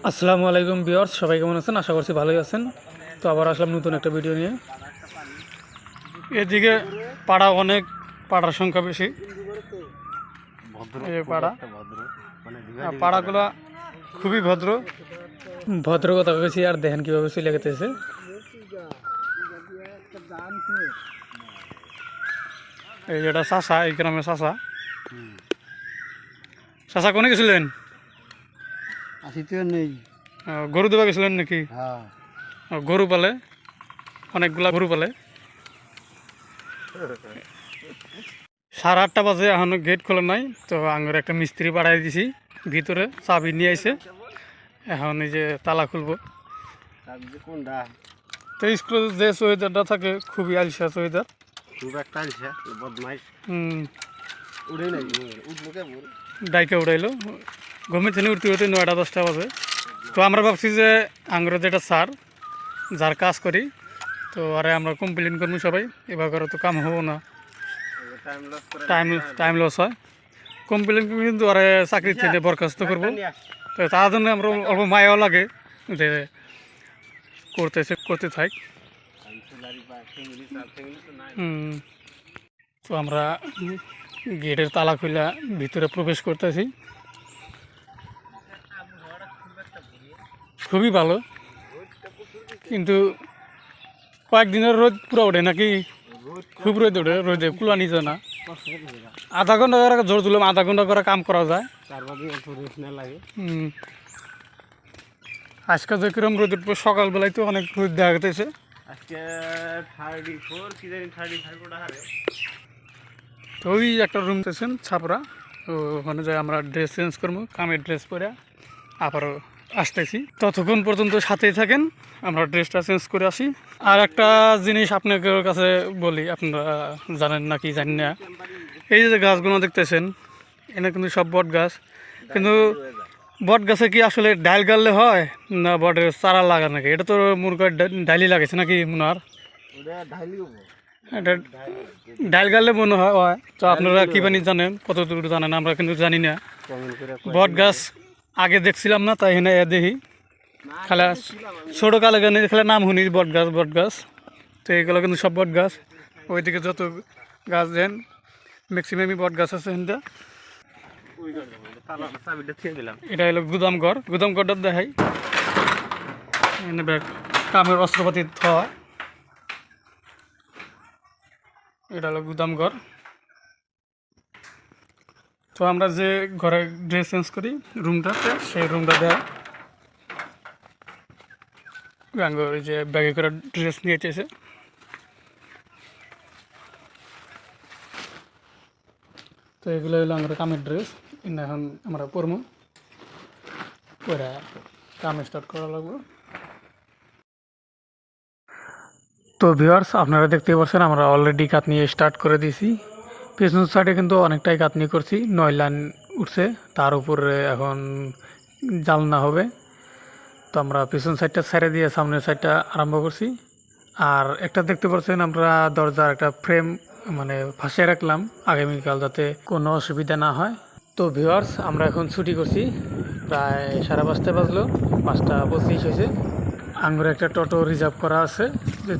আসসালামু আলাইকুম ভিউয়ার্স, সবাই কেমন আছেন? আশা করছি ভালোই আছেন। তো আবার আসলাম নতুন একটা ভিডিও নিয়ে। এদিকে পাড়া অনেক, পাড়ার সংখ্যা বেশি। এই পাড়া, পাড়াগুলা খুবই ভদ্র, ভদ্রতা বেশি। আর দেখেন কীভাবে চলে গেতেছে। এই যেটা চাষা, এই গ্রামের চাষা। চাষা কোনে গেছিলেন? নেই। গরু দেওয়া গেছিলেন নাকি? গরু পালে, অনেকগুলা গরু পালে। 8:30 বাজে, এখনো গেট খোলা নাই। তো আঙুর একটা মিস্ত্রি পাঠাই দিছি ভিতরে, চাবি নিয়ে আইছে। এখন এই যে তালা খুলবো। তো স্কুলে যে সোয়েদারটা থাকে খুবই আলসা সোয়েদার, খুব একটা আলসা বদমাইশ। ডাইকে উড়াইলো। ঘুমিয়ে থেকে উঠতে উঠতে 9টা-10টা বাজে। তো আমরা ভাবছি যে আঙুরের যেটা স্যার, যার কাজ করি, তো আরে আমরা কমপ্লেন করবো সবাই, এবার করে তো কাম হবো না, টাইম লস হয়। কমপ্লেন কিন্তু আরে চাকরি থেকে বরখাস্ত করবো। তো তার জন্য আমরা অল্প মায়াও লাগে যে করতে থাক। তো আমরা গেটের তালা খুলে ভিতরে প্রবেশ করতেছি। খুবই ভালো, কিন্তু কয়েকদিনের রোদ পুরো ওঠে নাকি? খুব রোদ ওঠে, রোদে কুলানি যায় না। আধা ঘন্টা করে জোর তুললাম, আধা ঘন্টা করে কাম করা যায়। আজকে যে কিরম রোদ উঠবো, সকালবেলায় তো অনেক রোদ দেখা গেছে। তো ওই একটা রুম দিয়েছেন ছাপরা, তো ওখানে যাই আমরা ড্রেস চেঞ্জ করবো, কামের ড্রেস পরে আবারও আসতেছি। ততক্ষণ পর্যন্ত সাথেই থাকেন, আমরা ড্রেসটা চেঞ্জ করে আসি। আর একটা জিনিস আপনাদের কাছে বলি, আপনারা জানেন নাকি জানি না, এই যে গাছগুলো দেখতেছেন, এনে কিন্তু সব বট গাছ। কিন্তু বট গাছে কি আসলে ডাইল গাড়লে হয় না বটের চারা লাগা নাকি? এটা তো মুরগার ডাইলি লাগেছে নাকি মুনার? এটা ডাইল গাড়লে মনে হয়। তো আপনারা কি বানি জানেন, কতদূর জানেন, আমরা কিন্তু জানি না। বট গাছ আগে দেখছিলাম না, তাই এখানে দেখি খালা ছোটো কালে গানে খেলে নাম শুনি বট গাছ। তো এইগুলো কিন্তু সব বট গাছ। ওইদিকে যত গাছ দেন ম্যাক্সিমামই বট গাছ আছে। এটা হলো গুদামঘরটা দেখাই। কামের অস্ত্রপাতি থওয়া, এটা হলো গুদামঘর। তো আমরা যে ঘরে ড্রেস চেঞ্জ করি রুমটাতে, সেই রুমটা দেয় ওই যে ব্যাগে করে ড্রেস নিয়ে এসেছে। তো এগুলো হলো আমরা কামের ড্রেস। এখন আমরা পরবো, পরে কাম স্টার্ট করা লাগবে। তো ভিউয়ার্স, আপনারা দেখতে পাচ্ছেন আমরা অলরেডি কাতনি স্টার্ট করে দিয়েছি। পেছন সাইডে কিন্তু অনেকটাই কাতনি করছি, 9 লাইন উঠছে, তার উপরে এখন জালনা হবে। তো আমরা পিছন সাইডটা ছেড়ে দিয়ে সামনের সাইডটা আরম্ভ করছি। আর একটা দেখতে পাচ্ছেন আমরা দরজার একটা ফ্রেম মানে ফাঁসিয়ে রাখলাম আগামীকাল, যাতে কোনো অসুবিধা না হয়। তো ভিউয়ার্স, আমরা এখন ছুটি করছি, প্রায় 5:30 বাজলো, 5:25 হয়েছে। আঙ্গুরে একটা টোটো রিজার্ভ করা আছে,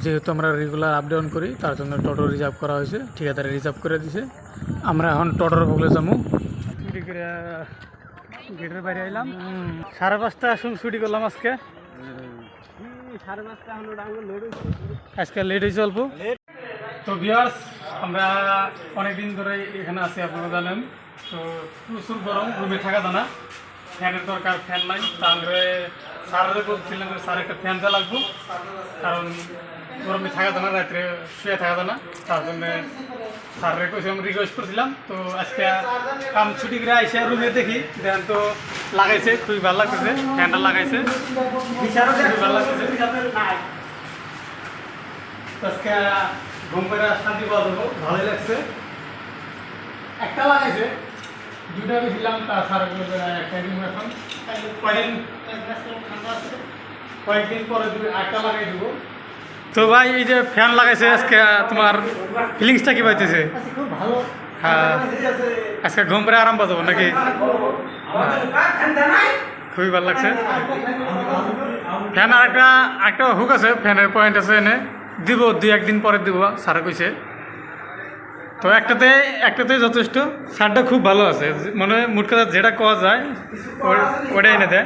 যেহেতু আমরা রেগুলার আপ ডাউন করি, তার জন্য টোটো রিজার্ভ করা হয়েছে, ঠিকাদারে রিজার্ভ করে দিছে। আমরা এখন টোটোর বলে যাবো। ছুটি করে গেটের বাইরে আইলাম, 5:30 আসুন ছুটি করলাম আজকে। আজকে লেট হয়েছে অল্প। তো ভিউয়ার্স, আমরা অনেকদিন ধরে এখানে আছি, আপনারা জানেন। তো প্রচুর গরম, রুমে থাকা যায় না, ফ্যানের দরকার, ফ্যান নাই। তারপরে স্যারের বলছিলাম স্যার একটা ফ্যান দেওয়া লাগবো, কারণ গরমে থাকা যায় না, রাত্রে শুয়ে থাকা যায় না। তার জন্য স্যারের কাছে আমি রিকোয়েস্ট করছিলাম। তো আজকে কাম ছুটি করে আইসে রুমে দেখি, দেখেন তো লাগাইছে, খুবই ভালো লাগতেছে, ফ্যানটা লাগাইছে, খুবই ভালো লাগতেছে। আজকে ঘুম করে শান্তি পাওয়া যাবো, ভালোই লাগছে। একটা লাগাইছে, 2টা দিলাম, তার সারা একটা দিন। এখন কয়েকদিন পরে একটা লাগাই দেবো। তো ভাই, এই যে ফ্যান লাগাইছে আজকে, তোমার ফিলিংসটা কি পাইতেছে? হ্যাঁ, আজকে ঘুম করে আরাম পাবো নাকি? খুবই ভালো লাগছে। ফ্যান আর একটা হুক আছে, ফ্যানের পয়েন্ট আছে এনে দিব, 2-1 দিন পরে দিব স্যারে কইছে। তো একটাতে যথেষ্ট। সারটা খুব ভালো আছে, মানে মোট কথা যেটা কওয়া যায় ওটাই এনে দেয়।